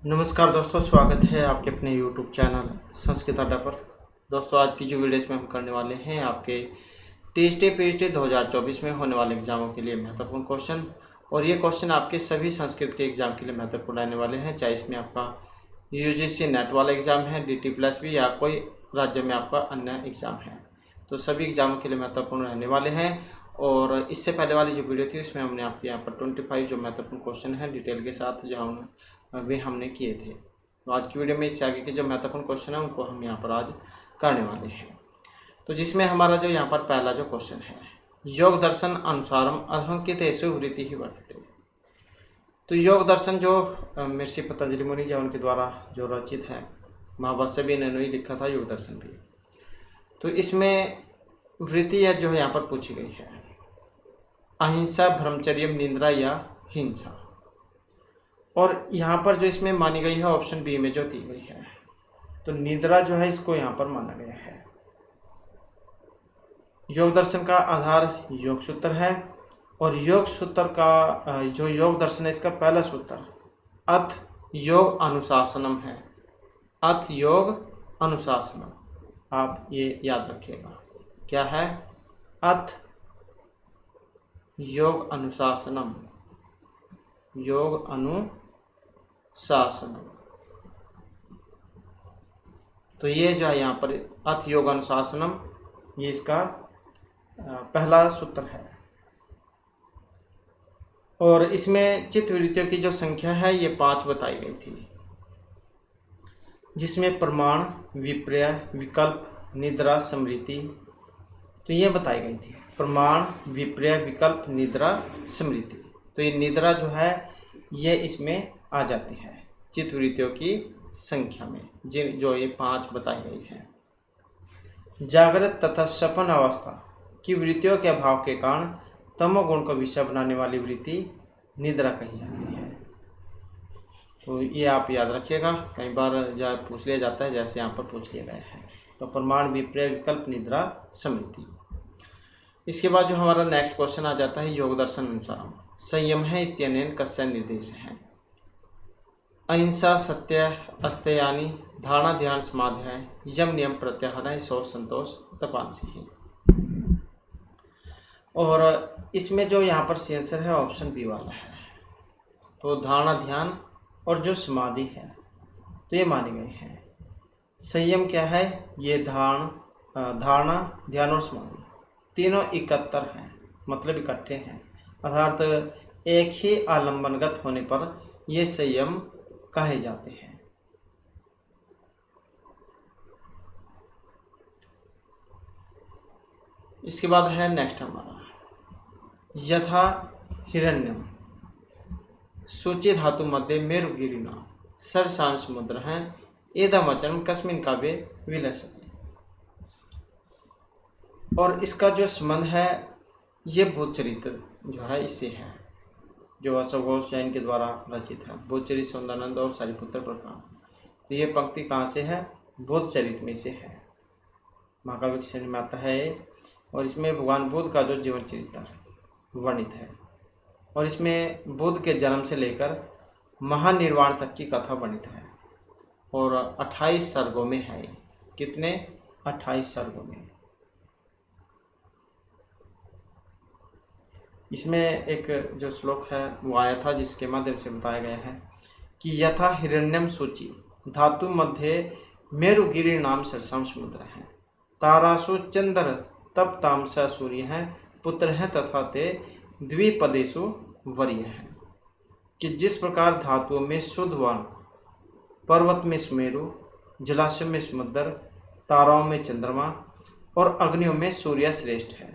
नमस्कार दोस्तों, स्वागत है आपके अपने YouTube चैनल संस्कृत अड्डा पर। दोस्तों, आज की जो वीडियो इसमें हम करने वाले हैं आपके टीएसटी पीएचडी 2024 में होने वाले एग्जामों के लिए महत्वपूर्ण क्वेश्चन। और ये क्वेश्चन आपके सभी संस्कृत के एग्जाम के लिए महत्वपूर्ण रहने वाले हैं, चाहे इसमें आपका यूजीसी नेट वाला एग्ज़ाम है, DT प्लस भी, या कोई राज्य में आपका अन्य एग्ज़ाम है। तो सभी एग्जामों के लिए महत्वपूर्ण रहने वाले हैं। और इससे पहले वाली जो वीडियो थी उसमें हमने आपके यहाँ पर 25 जो महत्वपूर्ण क्वेश्चन हैं डिटेल के साथ जो हमने किए थे। तो आज की वीडियो में इससे आगे के जो महत्वपूर्ण क्वेश्चन है उनको हम यहाँ पर आज करने वाले हैं। तो जिसमें हमारा जो यहाँ पर पहला जो क्वेश्चन है, योग दर्शन अनुसारम अधंकितेषु वृत्ति ही वर्तते। तो योग दर्शन जो महर्षि पतंजलि मुनि जो उनके द्वारा जो रचित है, महाभाष्य भी इन्होंने ही लिखा था, योग दर्शन भी। तो इसमें वृत्ति जो है यहाँ पर पूछी गई है, अहिंसा, ब्रह्मचर्य, निंद्रा या हिंसा। और यहाँ पर जो इसमें मानी गई है ऑप्शन बी में जो दी गई है, तो निद्रा जो है इसको यहाँ पर माना गया है। योग दर्शन का आधार योग सूत्र है, और योग सूत्र का जो योग दर्शन है इसका पहला सूत्र अथ योग अनुशासनम है। अथ योग अनुशासनम, आप ये याद रखिएगा, क्या है? अथ योग अनुशासनम, योग अनुशासनम। तो ये जो है यहाँ पर अथ योग अनुशासनम, ये इसका पहला सूत्र है। और इसमें चित्तवृत्तियों की जो संख्या है ये 5 बताई गई थी, जिसमें प्रमाण, विपर्य, विकल्प, निद्रा, स्मृति, तो ये बताई गई थी। प्रमाण, विपर्य, विकल्प, निद्रा, स्मृति। तो ये निद्रा जो है ये इसमें आ जाती है चित्तवृत्तियों की संख्या में, जो ये 5 बताई गई है। जागृत तथा सपन अवस्था की वृत्तियों के अभाव के कारण तमोगुण को विषय बनाने वाली वृत्ति निद्रा कही जाती है। तो ये आप याद रखिएगा, कई बार जो पूछ लिया जाता है, जैसे यहाँ पर पूछ लिया गया है। तो प्रमाण, विपर्य, विकल्प, निद्रा, स्मृति। इसके बाद जो हमारा नेक्स्ट क्वेश्चन आ जाता है, योग दर्शन अनुसार संयम है इत्यनेन कस्य निर्देश है। अहिंसा, सत्य, अस्तेयानी, धारणा, ध्यान, समाधि है, यम, नियम, प्रत्याहार, शौच, संतोष, तपांसी है। और इसमें जो यहाँ पर आंसर है ऑप्शन बी वाला है। तो धारणा, ध्यान और जो समाधि है तो ये माने गए हैं। संयम क्या है? ये धारणा, ध्यान और समाधि तीनों 71 हैं, मतलब इकट्ठे हैं, अर्थात एक ही आलम्बनगत होने पर ये संयम कहे जाते हैं। इसके बाद है नेक्स्ट हमारा, यथा हिरण्यम सूची धातु मध्य मेरुगिरिना सरसाम समुद्र हैं, एदम वचन कस्मिन काव्य विलसते। और इसका जो संबंध है ये बोध चरित्र जो है इससे है, जो अशोक जैन के द्वारा रचित है, बोध चरित, सौंदर्यानंद और सारिपुत्र प्रकरण। तो ये पंक्ति कहाँ से है? बोध चरित में से है, महाकाव्य श्रेणी में आता है। और इसमें भगवान बुद्ध का जो जीवन चरित्र वर्णित है, और इसमें बुद्ध के जन्म से लेकर महानिर्वाण तक की कथा वर्णित है, और 28 सर्गों में है। कितने? 28 सर्गों में। इसमें एक जो श्लोक है वो आया था, जिसके माध्यम से बताया गया है कि यथा हिरण्यम सूची धातु मध्य मेरुगिरि नाम सरसम समुद्र है, तारासु चंद्र तप तामसा सूर्य है, पुत्र हैं तथा ते द्विपदेशु वरीय हैं। कि जिस प्रकार धातुओं में शुद्ध वर्ण, पर्वत में सुमेरु, जलाशय में समुद्र, ताराओं में चंद्रमा और अग्नियों में सूर्य श्रेष्ठ है,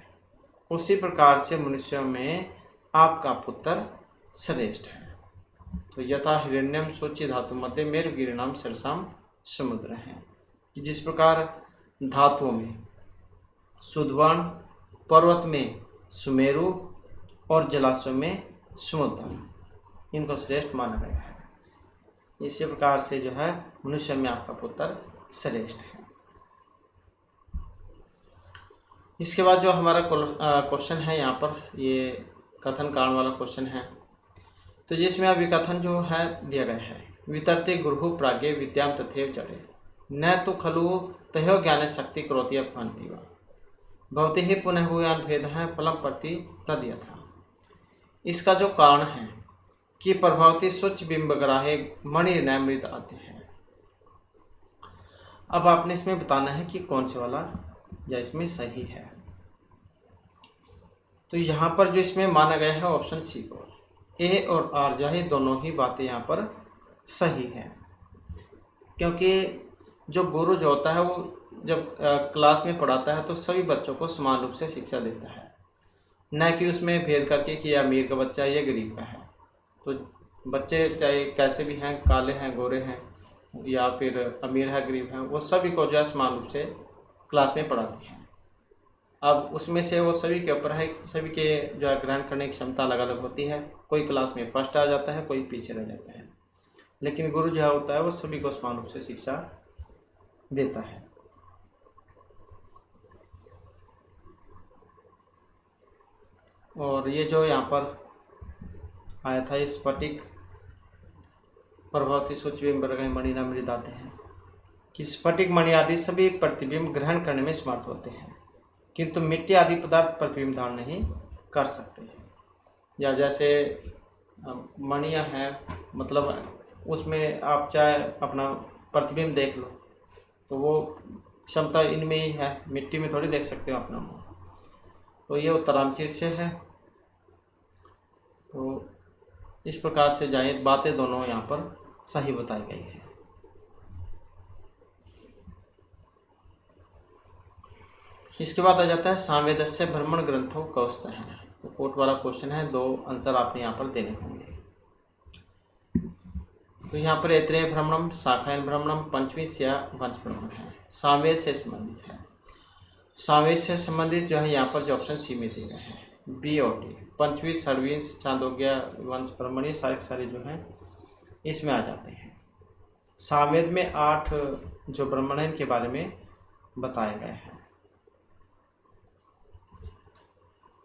उसी प्रकार से मनुष्यों में आपका पुत्र श्रेष्ठ है। तो यथा हिरण्यम सूची धातु मध्य मेरुगिरि नाम सरसाम समुद्र है। कि जिस प्रकार धातुओं में शुद्धवर्ण, पर्वत में सुमेरु और जलाशय में समुद्र, इनको श्रेष्ठ माना गया है। इसी प्रकार से जो है मनुष्य में आपका पुत्र श्रेष्ठ है। इसके बाद जो हमारा क्वेश्चन है यहाँ पर, ये कथन कारण वाला क्वेश्चन है। तो जिसमें अभी कथन जो है दिया गया है, वितरते गुरुः प्राज्ञे विद्यां तथैव जडे न तो खलु तयो ज्ञाने शक्ति करोति अपहन्ति वा भवति ही पुनः भूयान भेदः फलं प्रति तद यथा। इसका जो कारण है कि प्रभावती स्वच्छ बिंबग्राहे मणि नैमृत आते हैं। अब आपने इसमें बताना है कि कौन से वाला या इसमें सही है। तो यहाँ पर जो इसमें माना गया है ऑप्शन सी को, ए और आर जो है दोनों ही बातें यहाँ पर सही है, क्योंकि जो गुरु जो होता है वो जब क्लास में पढ़ाता है तो सभी बच्चों को समान रूप से शिक्षा देता है, न कि उसमें भेद करके कि यह अमीर का बच्चा है या गरीब का है। तो बच्चे चाहे कैसे भी हैं, काले हैं, गोरे हैं या फिर अमीर है, गरीब है, वो सभी को जो है समान रूप से क्लास में पढ़ाते हैं। अब उसमें से वो सभी के ऊपर है, सभी के जो है ग्रहण करने की क्षमता अलग अलग होती है। कोई क्लास में फर्स्ट आ जाता है, कोई पीछे रह जाता है, लेकिन गुरु जो होता है वो सभी को समान रूप से शिक्षा देता है। और ये जो यहाँ पर आया था स्फटिक प्रभावती सूच बिंब मणि न मृद आते हैं कि स्फटिक मणि आदि सभी प्रतिबिंब ग्रहण करने में समर्थ होते हैं, किंतु मिट्टी आदि पदार्थ प्रतिबिंब धारण नहीं कर सकते हैं। या जैसे मणियाँ हैं, मतलब उसमें आप चाहे अपना प्रतिबिंब देख लो तो वो क्षमता इनमें ही है, मिट्टी में थोड़ी देख सकते हो अपना मुँह। तो ये उत्तरांचल से है। तो इस प्रकार से जाहिर बातें दोनों यहाँ पर सही बताई गई है। इसके बाद आ जाता है सामवेदस्य भ्रमण ग्रंथों कौस्तः है। तो कोट वाला क्वेश्चन है, 2 आंसर आपने यहाँ पर देने होंगे। तो यहाँ पर ऐत्रेय भ्रमणम, शाखायन भ्रमणम, पंचविश या वंश भ्रमण है, सामवेद से संबंधित है। सामवेद से संबंधित जो है यहाँ पर जो ऑप्शन सी में दिए गए हैं, बी और डी। पंचविश, षड्विश, चांदोग्य, वंश भ्रमण, ये सारे जो हैं इसमें आ जाते हैं। सामवेद में 8 जो ब्राह्मण हैं इनके बारे में बताया गया है।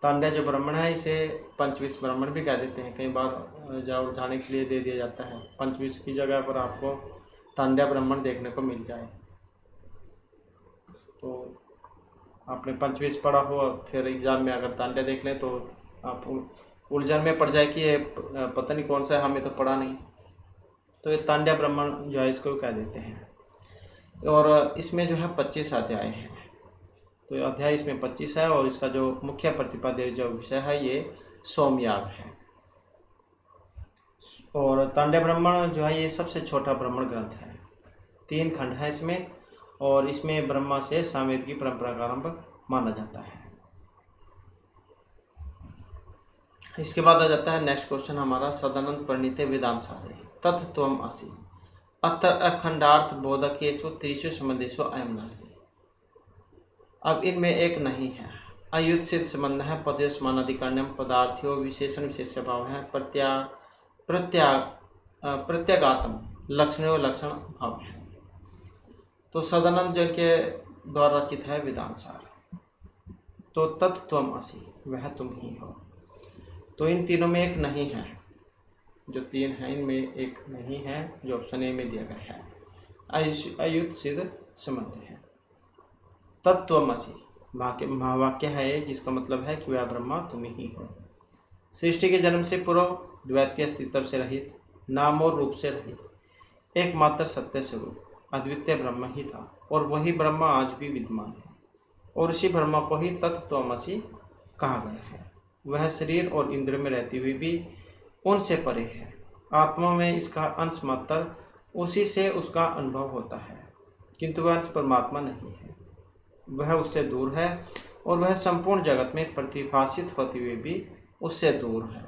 तांड्या जो ब्राह्मण है इसे पंचविश ब्राह्मण भी कह देते हैं, कई बार जाने के लिए दे दिया जाता है। पंचविश की जगह पर आपको तांड्या ब्राह्मण देखने को मिल जाए तो आपने पंचविश पढ़ा हो, फिर एग्ज़ाम में अगर तांड्या देख लें तो आप उलझन में पड़ जाए कि ये पता नहीं कौन सा है, हमें तो पढ़ा नहीं। तो ये तांड्या ब्राह्मण जो है इसको कह देते हैं। और इसमें जो है 25 अध्याय हैं। तो अध्याय इसमें 25 है और इसका जो मुख्य प्रतिपाद्य जो विषय है ये सोमयाग है। और तांड्या ब्राह्मण जो है ये सबसे छोटा ब्राह्मण ग्रंथ है, 3 खंड है इसमें, और इसमें ब्रह्मा से सामवेद की परंपरा का आरंभ माना जाता है। इसके बाद आ जाता है नेक्स्ट क्वेश्चन हमारा, सदानंद परिणीते वेदांसारे तत् त्वम् असि अत्र अखंडार्थ बोधकेषु त्रिषु संबंधेषु अयं नास्ति। अब इनमें एक नहीं है, अयुत सिद्ध संबंध है, पदयोस्मानाधिकरण्यम, पदार्थ्यो विशेषण विशेष भाव है, प्रत्यागातम लक्षणों लक्षण भाव है। तो सदानंद जन के द्वारा रचित है वेदांसार। तो तत् त्वम् असि, वह तुम ही हो। तो इन तीनों में एक नहीं है, जो 3 हैं इनमें एक नहीं है, जो ऑप्शन ए में दिया गया है, अयुत सिद्ध संबंध है। तत्त्वमसि महावाक्य है जिसका मतलब है कि वह ब्रह्मा तुम ही हो। सृष्टि के जन्म से पूर्व द्वैत के अस्तित्व से रहित, नाम और रूप से रहित, एकमात्र सत्य स्वरूप अद्वितीय ब्रह्म ही था, और वही ब्रह्मा आज भी विद्यमान है, और उसी ब्रह्मा को ही तत्त्वमसि कहा गया है। वह शरीर और इंद्र में रहती हुई भी उनसे परे है। आत्मा में इसका अंश मात्र उसी से उसका अनुभव होता है, किंतु वह अंश परमात्मा नहीं है, वह उससे दूर है, और वह संपूर्ण जगत में प्रतिभाषित होते हुए भी उससे दूर है।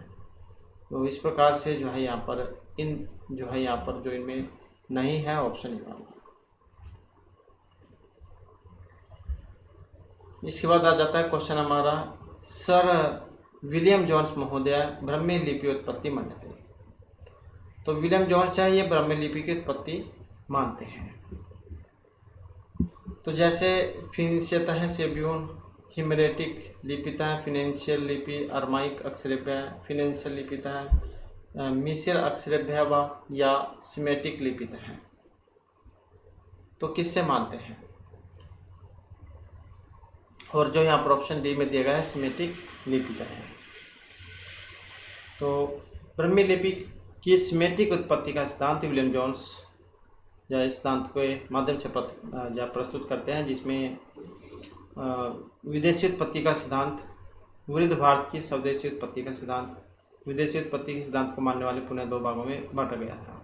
तो इस प्रकार से जो है यहाँ पर जो इनमें नहीं है ऑप्शन ए वाला। इसके बाद आ जाता है क्वेश्चन हमारा, सर विलियम जोन्स महोदय ब्रह्मी लिपि उत्पत्ति मानते हैं। तो विलियम जोन्स है ये ब्रह्मी लिपि की उत्पत्ति मानते हैं। तो जैसे फिनिशियता है सेब्यून, हिमरेटिक लिपिता है, फिनेंशियल लिपि, अरमाइक अक्षरलिपि है, फिनेंशियल लिपिता है, मिस्र अक्षराभ्य व या सिमेटिक लिपित हैं। तो किससे मानते हैं? और जो यहाँ पर ऑप्शन डी में दिया गया है सिमेटिक लिपित है। तो ब्राह्मी लिपि की सिमेटिक उत्पत्ति का सिद्धांत विलियम जोन्स या इस सिद्धांत के माध्यम से प्रस्तुत करते हैं, जिसमें विदेशी उत्पत्ति का सिद्धांत, वृद्ध भारत की स्वदेशी उत्पत्ति का सिद्धांत, विदेशी उत्पत्ति के सिद्धांत को मानने वाले पुनः 2 भागों में बांटा गया था।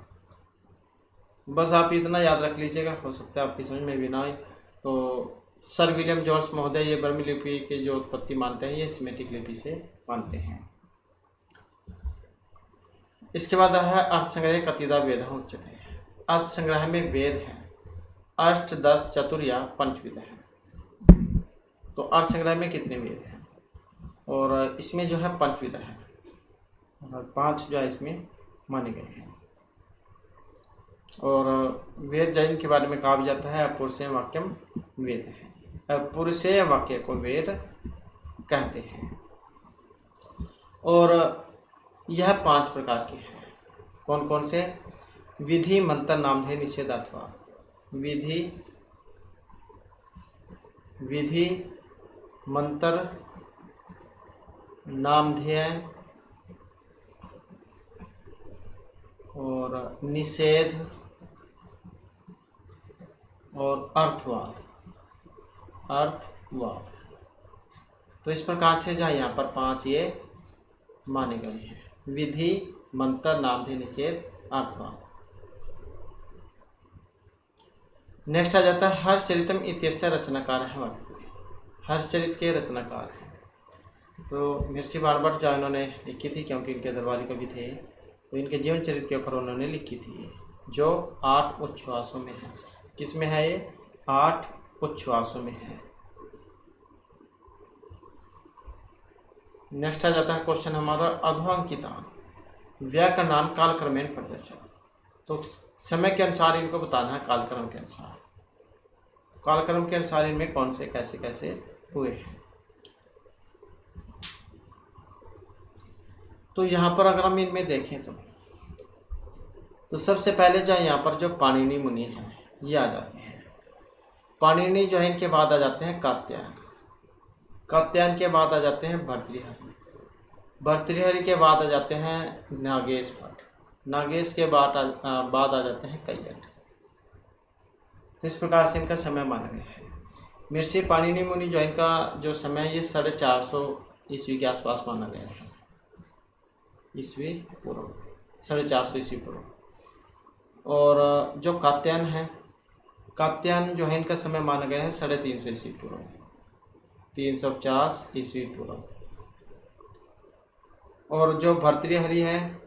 बस आप इतना याद रख लीजिएगा, हो सकता है आपकी समझ में भी ना आए। तो सर विलियम जोन्स महोदय ये ब्राह्मी लिपि की जो उत्पत्ति मानते हैं ये सिमेटिक लिपि से मानते हैं। इसके बाद है अर्थ संग्रह कतिदा वेद उच्चते हैं। अर्थ संग्रह में वेद हैं अष्ट, 10, चतुर या पंचविध हैं। तो अर्थ संग्रह में कितने वेद हैं? और इसमें जो है पंचविध है, 5 जो है इसमें माने गए हैं। और वेद जैन के बारे में कहा भी जाता है अपौरुषेय वाक्यम वेद है। अपौरुषेय वाक्य को वेद कहते हैं। और यह 5 प्रकार के हैं। कौन कौन से? विधि, मंत्र, नामधेय, निषेध, अर्थवाद। विधि, मंत्र, नामधेय और निषेध और अर्थवाद। तो इस प्रकार से जो है यहाँ पर 5 ये माने गए हैं। विधि, मंत्र, नामधेय, निषेध, अर्थवाद। नेक्स्ट आ जाता है हर्षचरितम इत्यस्य रचनाकार है वर्तते। हर्षचरित के रचनाकार हैं तो महर्षि बाणभट्ट जो इन्होंने लिखी थी, क्योंकि इनके दरबारी कवि थे, तो इनके जीवन चरित्र के ऊपर उन्होंने लिखी थी, जो 8 उच्छ्वासों में है। किस में है ये? 8 उच्छ्वासों में है। नेक्स्ट आ जाता है क्वेश्चन हमारा अध्वांकितान व्याकरणान कालक्रमेण प्रदर्शित। तो समय के अनुसार इनको बताना है, कालक्रम के अनुसार। कालक्रम के अनुसार इनमें कौन से कैसे कैसे हुए हैं। तो यहाँ पर अगर हम इनमें देखें तो सबसे पहले जो है यहाँ पर जो पाणिनि मुनि हैं ये आ जाते हैं। पाणिनि जो है इनके बाद आ जाते हैं कात्यायन। कात्यायन के बाद आ जाते हैं भर्तृहरि। भर्तृहरि के बाद आ जाते हैं नागेश भट्ट। नागेश के बाद आ जाते हैं कैयट। तो इस प्रकार से इनका समय माना गया है। महर्षि पाणिनि मुनि जो इनका जो समय ये 450 ईस्वी के आसपास माना गया है। ईस्वी पूर्व 450 ईस्वी पूर्व। और जो कात्यायन है, कात्यायन जो है इनका समय माना गया है 350 ईस्वी पूर्व, 350 ईस्वी पूर्व। और जो भर्तृहरि है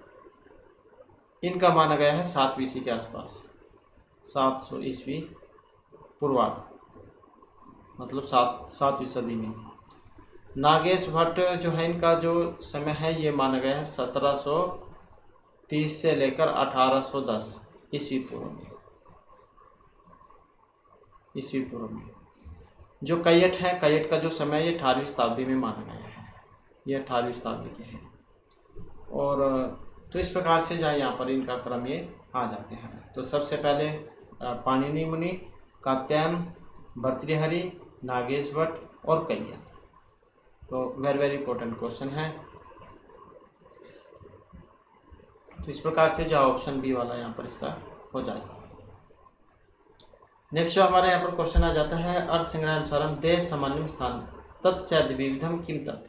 इनका माना गया है 7वीं ईस्वी के आसपास, 700 ईस्वी पूर्वार्ध, मतलब 7वीं सदी में। नागेश भट्ट जो है इनका जो समय है ये माना गया है 1730 से लेकर 1810 ईस्वी पूर्व में। जो कैयट है, कैयट का जो समय ये 18वीं शताब्दी में माना गया है, ये 18वीं शताब्दी के हैं। और तो इस प्रकार से जो है यहाँ पर इनका क्रम ये आ जाते हैं। तो सबसे पहले पाणिनि मुनि, कात्यायन, भर्तृहरि, नागेश भट्ट और कैयट। तो वेरी इंपॉर्टेंट क्वेश्चन है। तो इस प्रकार से जो ऑप्शन बी वाला यहाँ पर इसका हो जाएगा। नेक्स्ट जो हमारे यहाँ पर क्वेश्चन आ जाता है अर्थ संग्रह अनुसारम देश सामान्यम स्थान तत्चैद विविधम किम तत्।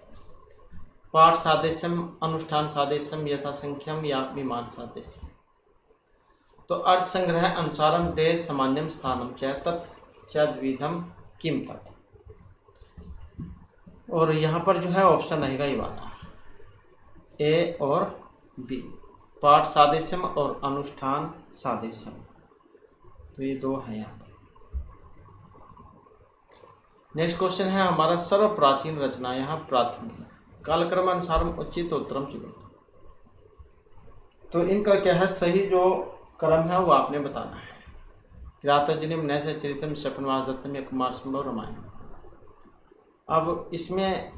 पाठ सादृश्यम, अनुष्ठान सादृश्यम, यथासंख्यम या विमान सादृश्यम। तो अर्थ संग्रह अनुसारम देश सामान्यम स्थानम च तत्चैद विविधम किम तत्। और यहाँ पर जो है ऑप्शन रहेगा ये वाला, ए और बी, पाठ सादृश्यम और अनुष्ठान सादृश्यम। तो ये 2 हैं यहाँ पर। नेक्स्ट क्वेश्चन है हमारा सर्व प्राचीन रचना यहाँ प्राथमिक कालक्रम अनुसारम उचित उत्तरम चुनित। तो इनका क्या है, सही जो क्रम है वो आपने बताना है। किरातोजनिम, नैषधीयचरितम, शपनवास दत्तम या कुमार संभव, रामायण। अब इसमें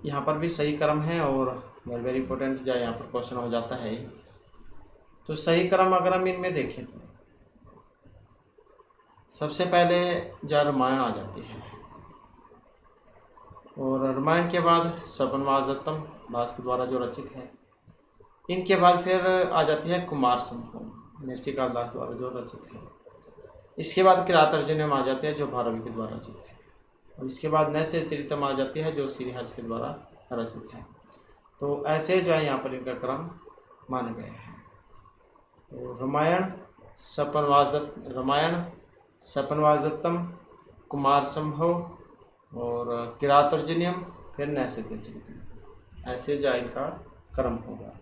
यहाँ पर भी सही क्रम है और वेरी इंपॉर्टेंट जो यहाँ पर क्वेश्चन हो जाता है तो सही क्रम अगर हम इनमें देखें तो सबसे पहले जो रामायण आ जाती है, और रामायण के बाद शपनवादत्तम भास के द्वारा जो रचित है। इनके बाद फिर आ जाती है कुमार संभव नृसिंहकाल दास द्वारा जो रचित है। इसके बाद किरातार्जुनीयम आ जाते हैं जो भारवी के द्वारा रचित है, और इसके बाद नैषधीयचरितम आ जाती है जो श्रीहर्ष के द्वारा रचित है। तो ऐसे जो है यहाँ पर इनका क्रम माने गए हैं। तो रामायण शपनवादत्तम, कुमार संभव और किरातार्जुनीयम, फिर नैषधीयचरितम, ऐसे जो इनका क्रम होगा।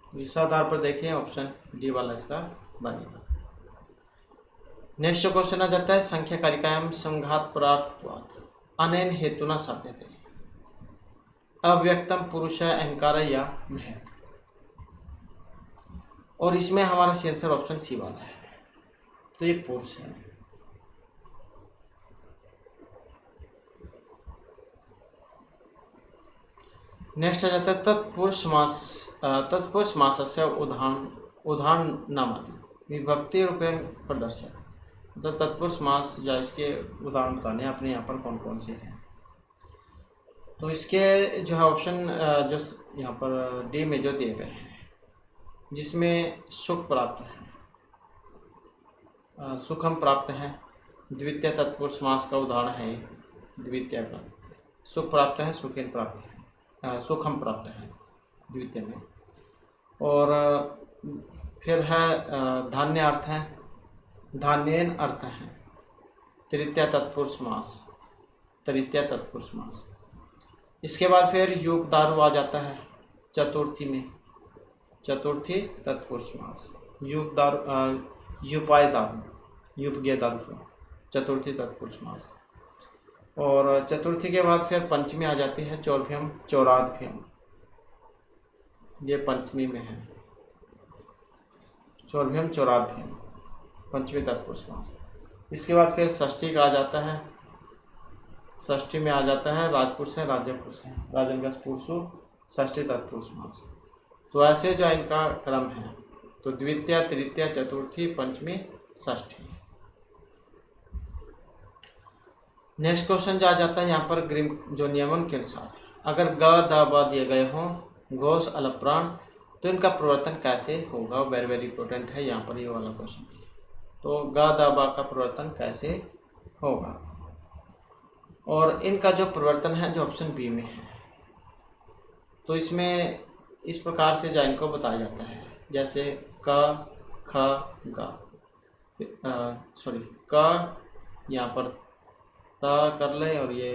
तो इस आधार पर देखें ऑप्शन डी वाला इसका बनेगा। नेक्स्ट क्वेश्चन आ जाता है संख्या कारिकायाम संघात परार्थत्वात् अनेन हेतुना साध्यते अव्यक्तम पुरुष अहंकार या महत्, और इसमें हमारा आंसर ऑप्शन सी वाला है। तो ये पुरुष है। नेक्स्ट आ जाता है तत्पुरुष समासस्य उदाहरण नामादि विभक्ति रूपेण प्रदर्शक। तो तत्पुरुष समास या इसके उदाहरण बताने अपने यहाँ पर कौन कौन से हैं। तो इसके जो है ऑप्शन जो यहाँ पर डी में जो दिए गए हैं, जिसमें सुख प्राप्त है, सुखम प्राप्त है, द्वितीय तत्पुरुष समास का उदाहरण है। द्वितीय का सुख प्राप्त है, सुखेन प्राप्त है, सुखम प्राप्त है द्वितीय में। और फिर है धान्य अर्थ है, धान्यन अर्थ है, तृतीय तत्पुरुष समास, तृतीय तत्पुरुष समास। इसके बाद फिर युग दारू आ जाता है चतुर्थी में, चतुर्थी तत्पुरुष समास। युग दारू युपाय दारू, युपज्ञ दारू, चतुर्थी तत्पुरुष समास। और चतुर्थी के बाद फिर पंचमी आ जाती है चौर्भ्यम चौराध्यायम, ये पंचमी में है, चौर्भ्यम चौराध्यायम पंचमी तत्पुरुष समास। इसके बाद फिर षष्ठी का आ जाता है, षष्ठी में आ जाता है राजपुरुष है, राज्यपुरुष है, राजंगस पुरुषु, षष्ठी तत्पुरुष समास। तो ऐसे जो इनका क्रम है, तो द्वितीय, तृतीय, चतुर्थी, पंचमी, षष्ठी। नेक्स्ट क्वेश्चन जो आ जाता है यहाँ पर ग्रीम जो नियमन के अनुसार अगर ग द ब दिए गए हों घोष अलप्राण, तो इनका परिवर्तन कैसे होगा। वेरी वेरी इंपॉर्टेंट है यहाँ पर ये वाला क्वेश्चन। तो ग द ब का परिवर्तन कैसे होगा, और इनका जो परिवर्तन है जो ऑप्शन बी में है। तो इसमें इस प्रकार से जो इनको बताया जाता है, जैसे क ख ग, क यहाँ पर त कर ले और ये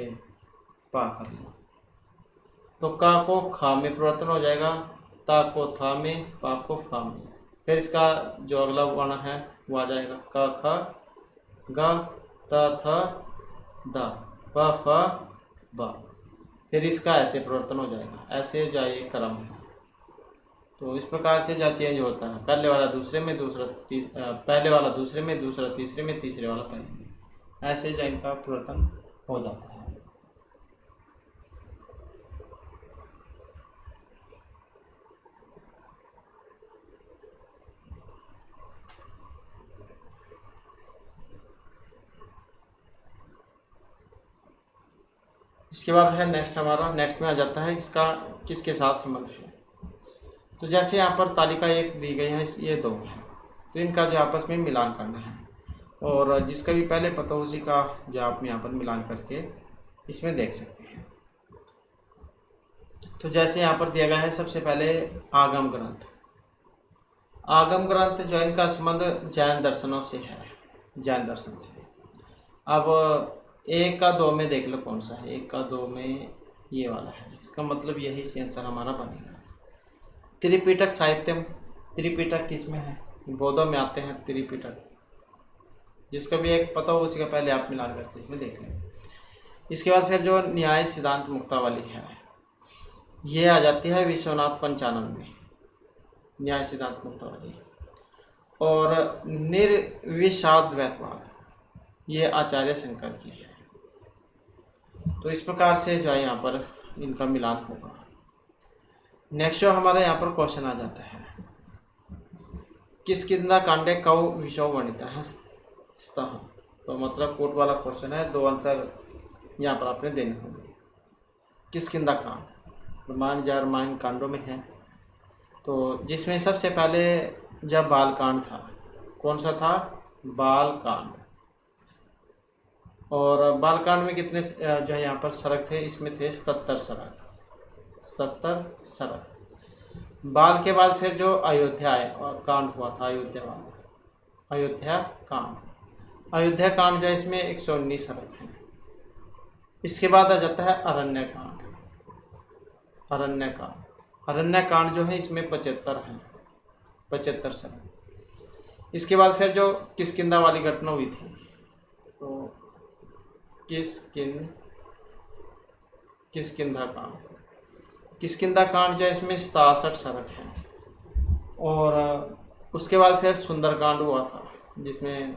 पा कर ले, तो क को ख में परिवर्तन हो जाएगा, ता को थ में, पा को फ में। फिर इसका जो अगला वर्ण है वो आ जाएगा क ख ग त थ द प फ ब। फिर इसका ऐसे परिवर्तन हो जाएगा, ऐसे जो ये क्रम है। तो इस प्रकार से जो चेंज होता है, पहले वाला दूसरे में, पहले वाला दूसरे में, दूसरा तीसरे में, तीसरे वाला पहले में, ऐसे जो इनका परिवर्तन हो जाता है। इसके बाद है नेक्स्ट में आ जाता है इसका किसके साथ संबंध है। तो जैसे यहाँ पर तालिका एक दी गई है, ये दो है, तो इनका जो आपस में मिलान करना है, और जिसका भी पहले पता हो उसी का जो आप यहाँ पर मिलान करके इसमें देख सकते हैं। तो जैसे यहाँ पर दिया गया है सबसे पहले आगम ग्रंथ। आगम ग्रंथ जो इनका संबंध जैन दर्शनों से है, जैन दर्शन से। अब एक का दो में देख लो कौन सा है, एक का दो में ये वाला है, इसका मतलब यही आंसर हमारा बनेगा। त्रिपिटक साहित्यम, त्रिपिटक किस में है, बोधों में आते हैं त्रिपिटक। जिसका भी एक पता हो उसी का पहले आप मिलान करके इसमें देख लें। इसके बाद फिर जो न्याय सिद्धांत मुक्तावली है, ये आ जाती है विश्वनाथ पंचानन में, न्याय सिद्धांत मुक्तावली। और निर्विषाद्वैतवाद ये आचार्य शंकर की है। तो इस प्रकार से जो है यहाँ पर इनका मिलान होगा। नेक्स्ट जो हमारे यहाँ पर क्वेश्चन आ जाता है, किष्किंधा कांडे कौ विषय वर्णितः स्तः। तो मतलब कोट वाला क्वेश्चन है, 2 आंसर यहाँ पर आपने देने होंगे। किष्किंधा कांड रामायण कांडों में है, तो जिसमें सबसे पहले जब बालकांड था, कौन सा था? बालकांड। और बालकांड में कितने जो है यहाँ पर सरक थे? इसमें थे 77 सरक, 77 सरक। बाल के बाद फिर जो अयोध्या कांड हुआ था, अयोध्या कांड जो है इसमें 119 सरक हैं। इसके बाद आ जाता है अरण्य कांड जो है इसमें 75 हैं, 75 सरक। इसके बाद फिर जो किष्किंधा वाली घटना हुई थी, तो किष्किंधा कांड जो है इसमें 67 सरक हैं। और उसके बाद फिर सुंदरकांड हुआ था, जिसमें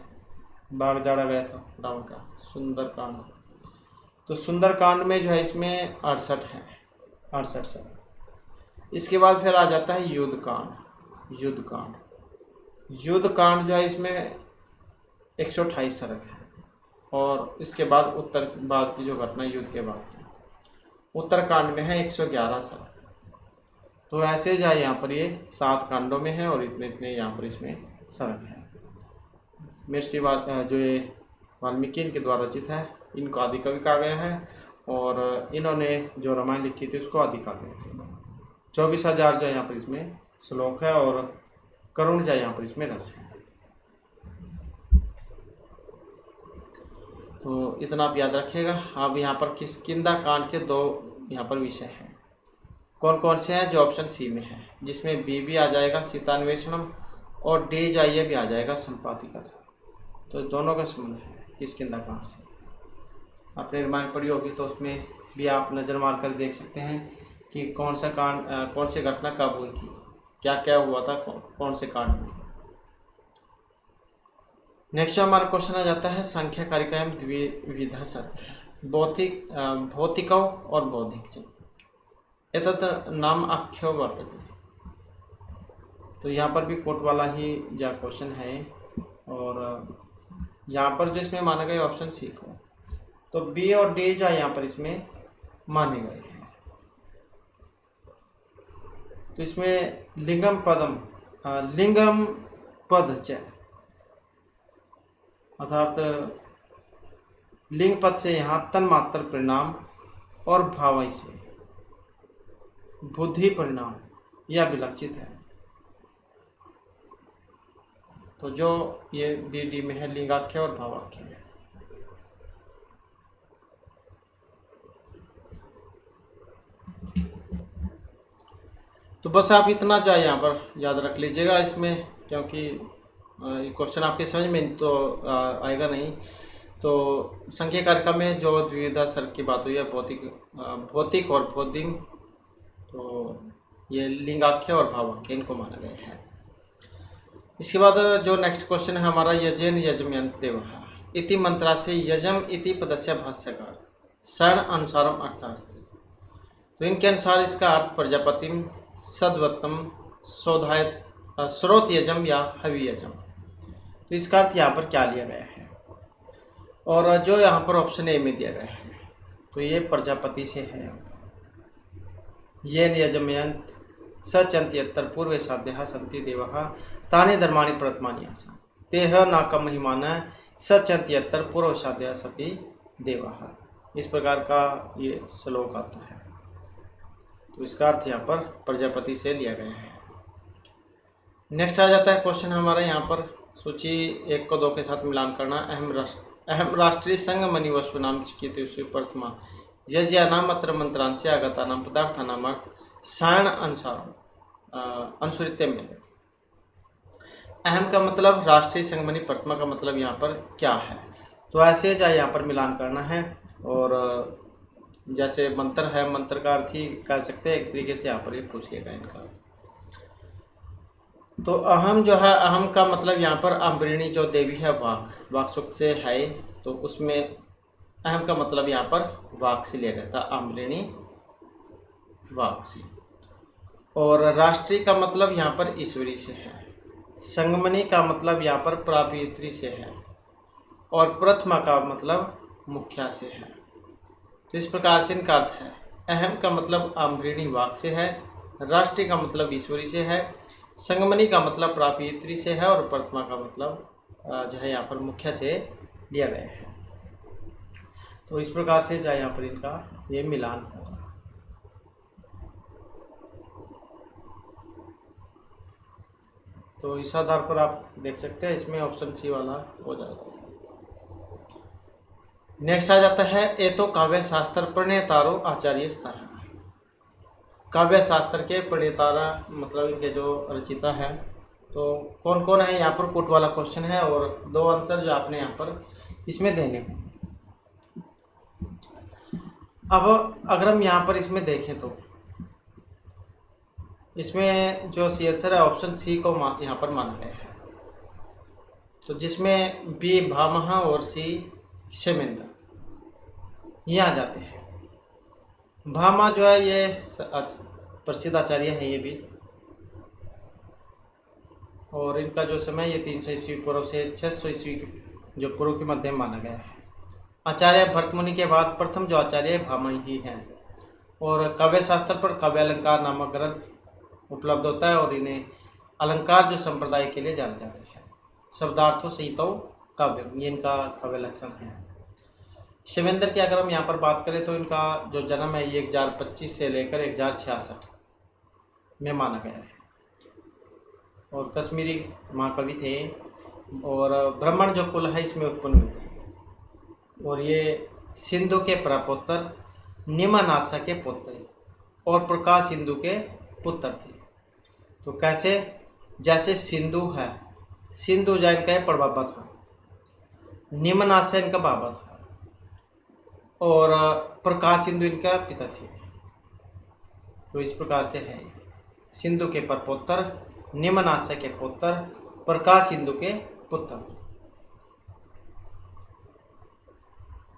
बाग जाड़ा गया था रावण का, सुंदरकांड। तो सुंदरकांड में जो है इसमें 68 हैं, 68 सरक। इसके बाद फिर आ जाता है युद्ध कांड जो है इसमें 128 सरक है। और इसके बाद उत्तर बाद की जो घटना युद्ध के बाद थी, उत्तरकांड में है 111 सरक। तो ऐसे जो है यहाँ पर ये 7 कांडों में है और इतने इतने यहाँ पर इसमें सरक है। महर्षि जो ये वाल्मीकि इनके द्वारा रचित है, इनको आदि कवि कहा गया है। और इन्होंने जो रामायण लिखी थी उसको आदि कहा गया है। 24,000 जो यहाँ पर इसमें श्लोक है और करुण जो यहाँ पर इसमें रस है। तो इतना आप याद रखिएगा। अब यहाँ पर किष्किंधा कांड के 2 यहाँ पर विषय हैं। कौन कौन से हैं? जो ऑप्शन सी में है, जिसमें बी भी आ जाएगा सीतान्वेषणम और डी जाइए भी आ जाएगा संपातिका। तो दोनों का संबंध है किष्किंधा कांड से। आपने रामायण पढ़ी होगी तो उसमें भी आप नज़र मार कर देख सकते हैं कि कौन सा कांड, कौन सी घटना कब हुई थी, क्या क्या हुआ था कौन से कांड में। नेक्स्ट हमारा क्वेश्चन आ जाता है, संख्या कारिकायाम द्विविधा सर्ग, भौतिकौ और बौद्धिक एतत् नाम आख्यो वर्तते। तो यहाँ पर भी कोट वाला ही जो क्वेश्चन है और यहाँ पर जो इसमें माना गया ऑप्शन सी को, तो बी और डी जो यहाँ पर इसमें माने गए हैं। तो इसमें लिंगम पद च अर्थात लिंग पद से यहाँ तन्मात्र परिणाम और भाव से बुद्धि परिणाम यह विलक्षित है। तो जो ये डी में है लिंगाख्य और भावाख्य है। तो बस आप इतना जो है यहाँ पर याद रख लीजिएगा इसमें, क्योंकि ये क्वेश्चन आपके समझ में तो आएगा नहीं। तो संख्या कारिका में जो द्विविधा सर्ग की बात हुई है, भौतिक और बौद्धिक, तो ये लिंगाख्य और भावाख्य इनको माना गया है। इसके बाद जो नेक्स्ट क्वेश्चन है हमारा, यजेन यजम्यन्त देवः इति मंत्रा से यजम इति पदस्य भाष्यकार शरण अनुसारम अर्थास्ति। तो इनके अनुसार इसका अर्थ प्रजापतिम सद्वत्तम स्रोत यजम या हवि यजम। तो इसका अर्थ यहाँ पर क्या लिया गया है, और जो यहाँ पर ऑप्शन ए में दिया गया है तो ये प्रजापति से है। येन यजमयंत सचंत्यत्तर पूर्वे साध्या सन्ति देवः तानि धर्माणि प्रतमानि आसन् तेह नाकम महिमान सचंत्यत्तर पूर्व साध्या सती देवः। इस प्रकार का ये श्लोक आता है। तो इसका अर्थ यहाँ पर प्रजापति से लिया गया है। नेक्स्ट आ जाता है क्वेश्चन हमारा यहाँ पर, सूची 1 को 2 के साथ मिलान करना। अहम राष्ट्रीय संघ मणि वस्तु नाम चिकित्सु प्रथमा यज्ञानाम अत्र मंत्रांस्य आगतानाम पदार्थानाम अर्थ सायण अनुसार अनुसृत्य मिलते। अहम का मतलब राष्ट्रीय संघ मणि, प्रथमा का मतलब यहाँ पर क्या है। तो ऐसे जो यहाँ पर मिलान करना है। और जैसे मंत्र है, मंत्र का अर्थ ही कह सकते हैं एक तरीके से यहाँ पर ये पूछ लिएगा इनका। तो अहम जो है, अहम का मतलब यहाँ पर अम्बरिणी जो देवी है वाक सूक्त से है, तो उसमें अहम का मतलब यहाँ पर वाक से लिया गया था, अम्बरिणी वाक से। और राष्ट्रीय का मतलब यहाँ पर ईश्वरी से है। संगमनी का मतलब यहाँ पर प्रापित्री से है और प्रथमा का मतलब मुख्या से है। तो इस प्रकार से इनका अर्थ है। अहम का मतलब आम्भृणी वाक से है, राष्ट्रीय का मतलब ईश्वरी से है, संगमनी का मतलब प्रापित्री से है और प्रथमा का मतलब जो है यहाँ पर मुख्य से लिया गया है। तो इस प्रकार से जो है यहाँ पर इनका ये मिलान होगा। तो इस आधार पर आप देख सकते हैं, इसमें ऑप्शन सी वाला हो जाएगा। नेक्स्ट आ जाता है ये तो काव्य शास्त्र प्रणेतारो आचार्य स्थान। काव्य शास्त्र के प्रणेतारा मतलब इनके जो रचिता है, तो कौन कौन है यहाँ पर कोट वाला क्वेश्चन है और 2 आंसर जो आपने यहाँ पर इसमें देने हैं। अब अगर हम यहाँ पर इसमें देखें तो इसमें जो सी आंसर है ऑप्शन सी को यहाँ पर माना गया है। तो जिसमें बी भामह और सी क्षेमेंद्र ये आ जाते हैं। भामा जो है ये प्रसिद्ध आचार्य हैं ये भी, और इनका जो समय ये 300 ईस्वी पूर्व से 600 ईस्वी जो पूर्व के मध्य में माना गया है। आचार्य भरत मुनि के बाद प्रथम जो आचार्य भामा ही हैं और काव्य शास्त्र पर काव्य अलंकार नामक ग्रंथ उपलब्ध होता है और इन्हें अलंकार जो संप्रदाय के लिए जाने जाते हैं। शब्दार्थों सहित काव्य ये इनका काव्य लक्षण है। क्षेमेंद्र की अगर हम यहाँ पर बात करें तो इनका जो जन्म है ये 1025 से लेकर 1066 में माना गया है और कश्मीरी महाकवि थे और ब्राह्मण जो कुल है इसमें उत्पन्न हुए थे और ये सिंधु के प्रपुत्र, निमनासा के पुत्र और प्रकाश सिंधु के पुत्र थे। तो कैसे, जैसे सिंधु है, सिंधु जैन का प्रभाव था, निमनासा इनका बाबा था और प्रकाश सिंधु इनका पिता थे। तो इस प्रकार से है सिंधु के प्रपुत्र, निमनासा के पुत्र, प्रकाश सिंधु के पुत्र।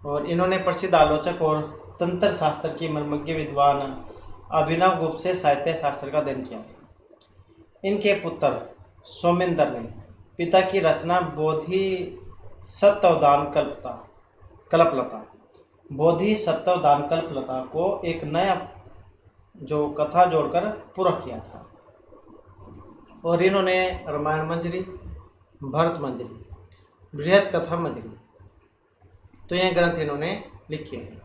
और इन्होंने प्रसिद्ध आलोचक और तंत्र शास्त्र की मर्मज्ञ विद्वान अभिनव गुप्त से साहित्य शास्त्र का अध्ययन किया था। इनके पुत्र सोमेंद्र ने पिता की रचना बोधिसत्वदान कल्पलता बोधिसत्वदान को एक नया जो कथा जोड़कर पूरा किया था और इन्होंने रामायण मंजरी, भरत मंजरी, बृहद कथा मंजरी, तो ये ग्रंथ इन्होंने लिखे हैं।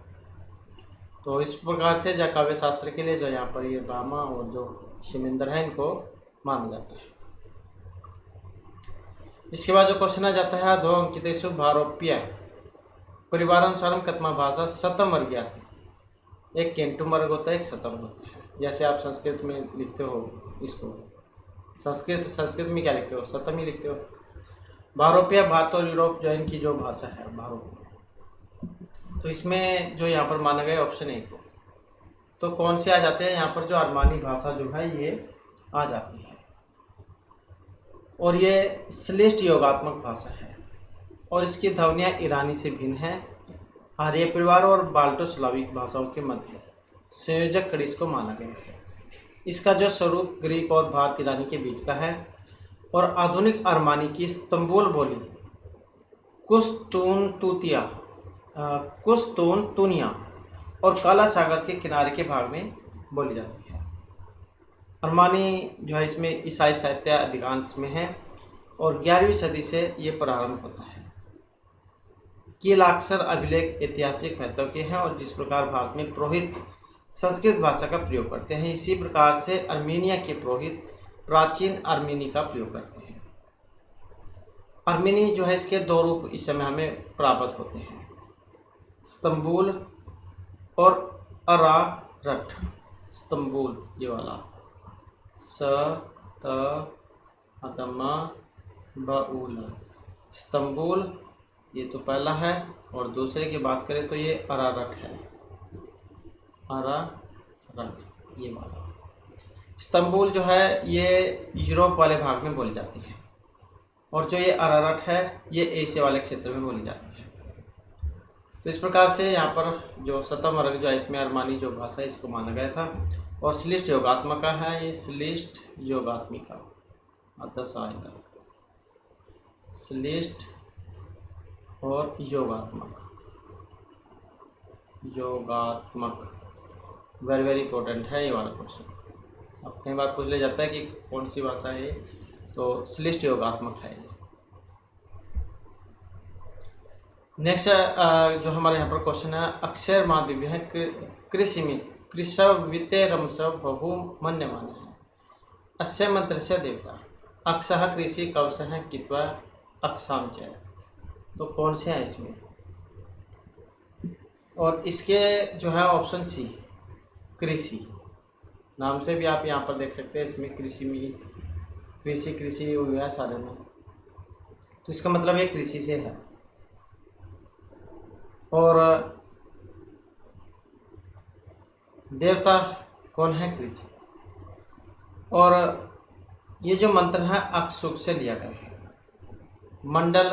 तो इस प्रकार से जो काव्य शास्त्र के लिए जो यहाँ पर ये भामा और जो क्षेमेंद्र है इनको माना जाता है। इसके बाद जो क्वेश्चन आ जाता है 2 अंकितेषु भारोप्य परिवारानुसारम कथमा भाषा शतम वर्गीय अस्ति। एक केंटुम वर्ग होता है, एक शतम होता है। जैसे आप संस्कृत में लिखते हो इसको, संस्कृत में क्या लिखते हो, शतम ही लिखते हो। भारोप्य भारत और यूरोप जो इनकी जो भाषा है भारोप्य, तो इसमें जो यहाँ पर माना गया ऑप्शन 1 को, तो कौन से आ जाते हैं यहाँ पर, जो अरमानी भाषा जो है ये आ जाती है और ये श्लेष्ठ योगात्मक भाषा है और इसकी ध्वनियाँ ईरानी से भिन्न है। आर्य परिवार और बाल्टो स्लाविक भाषाओं के मध्य संयोजक कड़ी इसको माना गया है। इसका जो स्वरूप ग्रीक और भारत ईरानी के बीच का है और आधुनिक अरमानी की इस्तंबुल बोली कुस्तूनतूनिया और काला सागर के किनारे के भाग में बोली जाती है। अरमानी जो है इसमें ईसाई साहित्य अधिकांश में है और 11वीं सदी से ये प्रारंभ होता है। कीलाक्षर अभिलेख ऐतिहासिक महत्व के हैं और जिस प्रकार भारत में पुरोहित संस्कृत भाषा का प्रयोग करते हैं, इसी प्रकार से अर्मीनिया के पुरोहित प्राचीन अर्मीनी का प्रयोग करते हैं। अर्मीनी जो है इसके 2 रूप इस समय हमें प्राप्त होते हैं, इस्तंबुल और अरारट। इस्तंबुल ये वाला बउल, इस्तंबुल ये तो पहला है और दूसरे की बात करें तो ये अरारट है, अरारट ये वाला। इस्तंबुल जो है ये यूरोप वाले भाग में बोली जाती है और जो ये अरारट है ये एशिया वाले क्षेत्र में बोली जाती है। तो इस प्रकार से यहाँ पर जो शतम वर्ग जो है इसमें अरमानी जो भाषा है इसको माना गया था और श्लिष्ट योगात्मका है, ये श्लिष्ट योगात्मिका दस आएगा, श्लिष्ट और योगात्मक, योगात्मक वेरी वेरी इंपॉर्टेंट है ये वाला क्वेश्चन। अब कई बार पूछ लिया जाता है कि कौन सी भाषा है, तो श्लिष्ट योगात्मक है ये। नेक्स्ट जो हमारे यहाँ पर क्वेश्चन है, अक्षर मादिव्य है कृषिमित कृषव वित्ते रमसव बहु मन्यमान है, अस्य मंत्र से देवता अक्षः कृषि कवश है कित्वा अक्षाम च, तो कौन से हैं इसमें? और इसके जो है ऑप्शन सी कृषि, नाम से भी आप यहाँ पर देख सकते हैं, इसमें कृषि में कृषि हो गया सारे में, तो इसका मतलब ये कृषि से है। और देवता कौन है? कृषि। और ये जो मंत्र है अक्षुक से लिया गया है, मंडल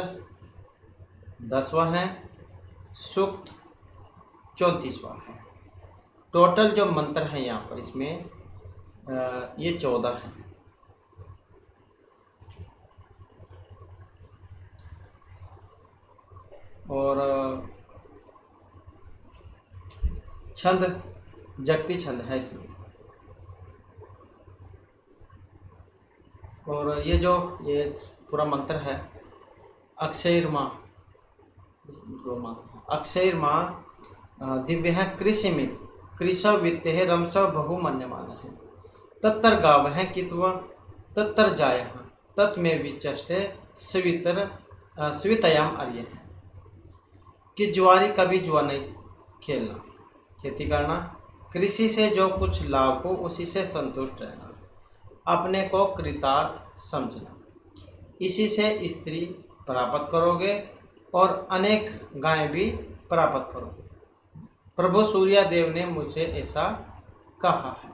10वां है, सूक्त 34वां है, टोटल जो मंत्र है यहाँ पर इसमें ये 14 है। और छंद जगती छंद है इसमें। और ये पूरा मंत्र है अक्षयर्मा, दो मंत्र अक्षयर्मा दिव्य है कृषिमित कृषव वित्त है रमसव बहु मन्यमान है, तत्तर गाव है कित्व तत्तर जाय है तत्में विचष्टे स्वितयाम आर्य है, कि जुआरी कभी जुआ नहीं खेलना, खेती करना, कृषि से जो कुछ लाभ हो उसी से संतुष्ट रहना, अपने को कृतार्थ समझना, इसी से स्त्री प्राप्त करोगे और अनेक गायें भी प्राप्त करोगे, प्रभु सूर्य देव ने मुझे ऐसा कहा है।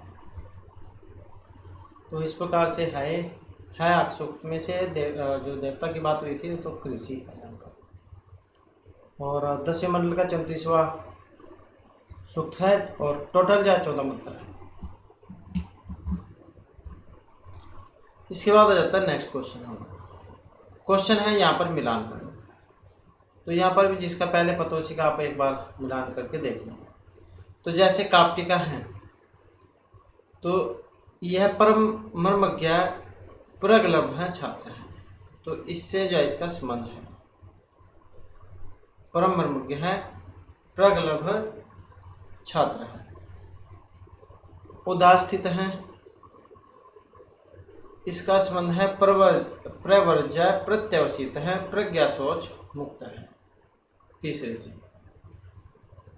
तो इस प्रकार से है अक्षुक में से जो देवता की बात हुई थी तो कृषि है यहाँ पर। और 10वें मंडल का 34वां सूक्त है और टोटल जो 14 मंत्र है। इसके बाद आ जाता है नेक्स्ट क्वेश्चन। क्वेश्चन है यहाँ पर मिलान करना, तो यहाँ पर भी जिसका पहले पता उसी का आप एक बार मिलान करके देख लें। तो जैसे काप्टिका है तो यह परम मर्मज्ञ प्रगल्भ है छात्र है, तो इससे जो इसका संबंध है, परम मर्मज्ञ है प्रगल्भ छात्र है, उदास्थित है, इसका संबंध है प्रवर्ज्य प्रत्यवसित है प्रज्ञा सोच मुक्त है, तीसरे से।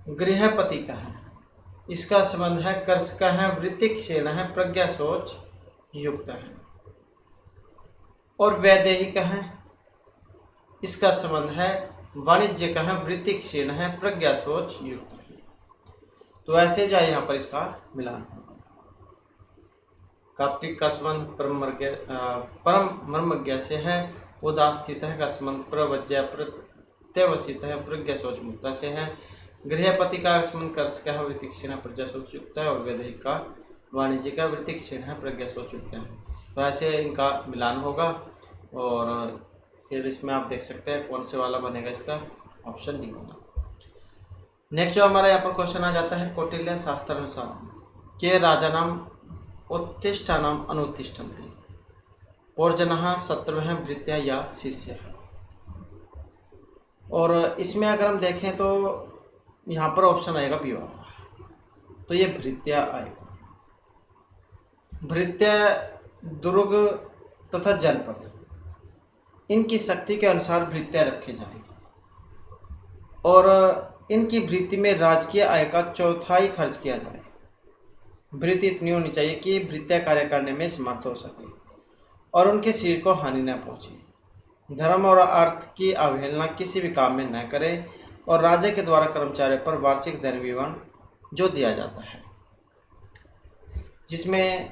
गृहपति का है, इसका संबंध है कर्ष का है वृत्तिक सेन है प्रज्ञा सोच युक्त है। और वैदेही का है, इसका संबंध है वाणिज्य का है वृत्तिक सेन है प्रज्ञा सोच युक्त है। तो ऐसे जाए यहाँ पर इसका मिलान होगा। काप्टिक का संबंध परम मर्मज्ञ से है, उदास्थित है का संबंध प्रवज्य प्रत्यवसित है प्रज्ञा सोच मुक्ता से है, गृहपति का संबंध कर्ष का है वृत्तिक सेन है प्रज्ञा सोच युक्त है, और वैदेही का वाणिज्य का वृत्तिक सेन है प्रज्ञा सोच युक्त है। तो ऐसे इनका मिलान होगा और फिर इसमें आप देख सकते हैं कौन से वाला बनेगा, इसका ऑप्शन डी होगा। नेक्स्ट जो हमारा यहाँ पर क्वेश्चन आ जाता है, कौटिल्य शास्त्रानुसार के राजानाम उत्तिष्ठानाम अनुत्तिष्ठन्ति पौर्जनः शत्रुः वृत्त्या या शिष्य है। और इसमें अगर हम देखें तो यहाँ पर ऑप्शन आएगा बी वाला, तो ये भृत्या आएगा। भृत्या दुर्ग तथा जनपद इनकी शक्ति के अनुसार भृत्या रखे जाएंगे और इनकी भृत्ति में राजकीय आय का 1/4 खर्च किया जाए। भृत्ति इतनी होनी चाहिए कि भृत्या कार्य करने में समर्थ हो सके और उनके शरीर को हानि न पहुँचे। धर्म और अर्थ की अवहेलना किसी भी काम में न करे और राजा के द्वारा कर्मचारियों पर वार्षिक धन विवरण जो दिया जाता है, जिसमें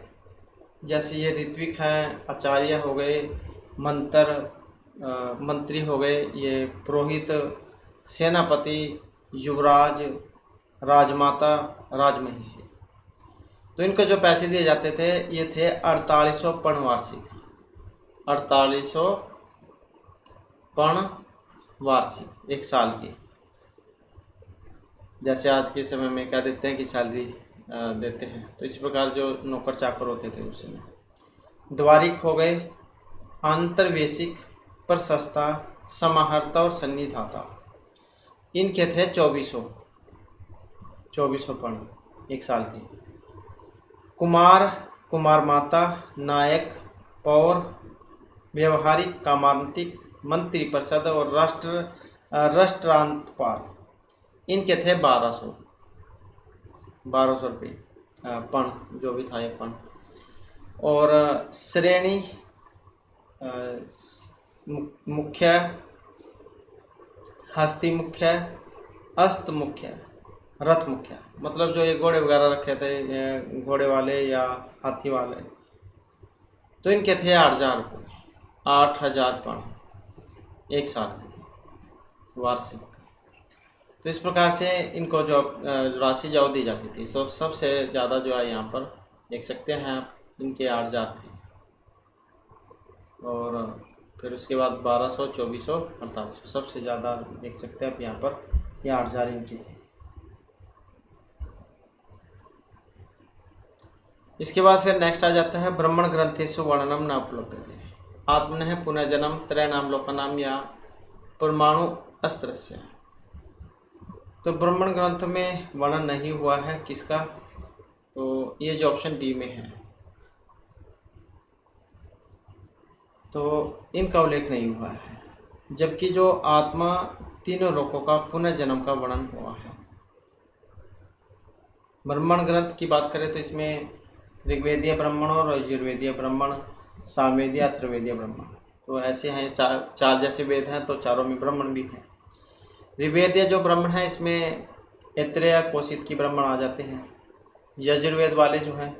जैसे ये ऋत्विक हैं, आचार्य हो गए, मंत्री हो गए, ये पुरोहित, सेनापति, युवराज, राजमाता, राजमहिषी, तो इनको जो पैसे दिए जाते थे ये थे 4800 पर्ण वार्षिक, 4800 पर्ण वार्षिक, एक साल की। जैसे आज के समय में क्या देते हैं कि सैलरी देते हैं, तो इसी प्रकार जो नौकर चाकर होते थे उस समय। द्वारिक हो गए, अंतर्वेशिक, प्रशस्ता, समाहर्ता और सन्निधाता, इनके थे 2400 पर्ण एक साल की। कुमार, कुमार माता, नायक, पौर, व्यवहारिक, कामांतिक, मंत्री परिषद और राष्ट्रांतपाल, इनके थे 1200 रुपये पर्ण, जो भी था ये पर्ण। और श्रेणी, मुख्य, हस्ती मुख्य, अस्त मुख्य, रथ मुख्य, मतलब जो ये घोड़े वगैरह रखे थे, घोड़े वाले या हाथी वाले, तो इनके थे 8000 रुपये, 8000 पर्ण एक साल वार्षिक। तो इस प्रकार से इनको जो राशि जो दी जाती थी, तो सबसे ज़्यादा जो है यहाँ पर देख सकते हैं आप, इनके 8000 थे। और फिर उसके बाद 1200, 2400, 4800, सबसे ज़्यादा देख सकते हैं आप यहाँ पर, ये 8000 इनकी थे। इसके बाद फिर नेक्स्ट आ जाता है ब्राह्मण ग्रंथेषु वर्णनम न उपलभ्यते आत्मनः पुनर्जन्म त्रयनामलोकनाम या परमाणु अस्त्रस्य। तो ब्राह्मण ग्रंथ में वर्णन नहीं हुआ है किसका, तो ये जो ऑप्शन डी में है, तो इनका उल्लेख नहीं हुआ है। जबकि जो आत्मा तीनों लोकों का पुनर्जन्म का वर्णन हुआ है। ब्राह्मण ग्रंथ की बात करें तो इसमें ऋग्वेदीय ब्राह्मण और यजुर्वेदीय ब्राह्मण, सामवेदीय, अथर्ववेदीय ब्राह्मण, तो ऐसे हैं चार जैसे वेद हैं, तो चारों में ब्राह्मण भी हैं। ऋग्वेदीय जो ब्राह्मण है इसमें ऐत्रेय, कौशिक की ब्राह्मण आ जाते हैं। यजुर्वेद वाले जो हैं,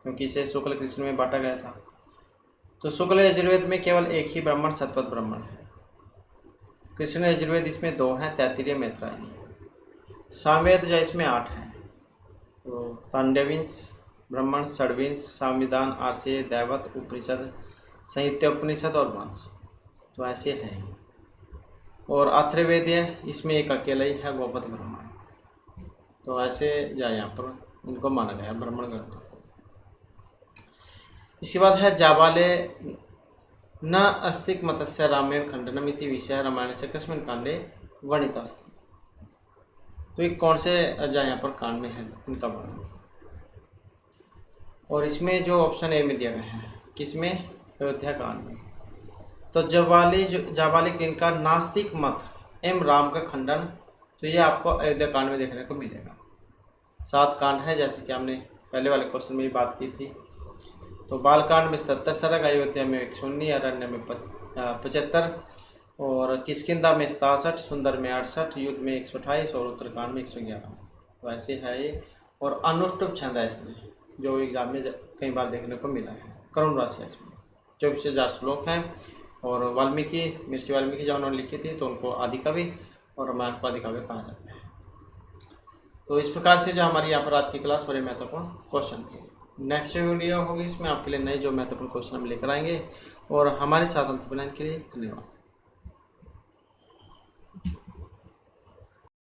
क्योंकि इसे शुक्ल कृष्ण में बांटा गया था, तो शुक्ल यजुर्वेद में केवल एक ही ब्राह्मण शतपथ ब्राह्मण है। कृष्ण यजुर्वेद इसमें 2 हैं, तैत्तिरीय, मैत्रायणी। सामवेद जो इसमें 8 हैं, तो तांडविंश ब्राह्मण, षड्विंश, संविधान, आर्षेय, दैवत, उपनिषद, साहित्य उपनिषद और वंश, तो ऐसे हैं। और अथर्ववेदीय इसमें एक अकेला ही है, गोपथ ब्राह्मण। तो ऐसे जाए यहाँ पर इनको माना गया ब्राह्मण ग्रंथों को। इसके बाद है जाबाले न अस्तिक मतस्य रामायण खंडनमिति विषय रामायण से कस्मिन् कांडे वर्णितास्ति। तो ये कौन से जाए यहाँ पर कांड में है इनका वर्णन, और इसमें जो ऑप्शन ए में दिया गया है, किसमें, अयोध्या कांड में। तो जाबालिक इनका नास्तिक मत एवं राम का खंडन, तो ये आपको अयोध्या कांड में देखने को मिलेगा। 7 कांड है, जैसे कि हमने पहले वाले क्वेश्चन में भी बात की थी। तो बालकांड में 77 सर्ग, अयोध्या में 119, अरण्य में 75, और किष्किंधा में 67, सुंदर में 68, युद्ध में 128 और उत्तरकांड में 111। तो ऐसे है ये। और अनुष्टुप छंद है इसमें, जो एग्जाम में कई बार देखने को मिला है। करुण राशि है इसमें, 24,000 श्लोक हैं। और वाल्मीकि, महर्षि वाल्मीकि जब उन्होंने लिखी थी तो उनको आदिकवि और रामायण को आदिकवि कहा जाता है। तो इस प्रकार से जो हमारी यहाँ पर आज की क्लास बड़े महत्वपूर्ण क्वेश्चन थे। नेक्स्ट वीडियो होगी, इसमें आपके लिए नए जो महत्वपूर्ण क्वेश्चन हम लेकर आएंगे। और हमारे साथ अंत बनाने के लिए धन्यवाद।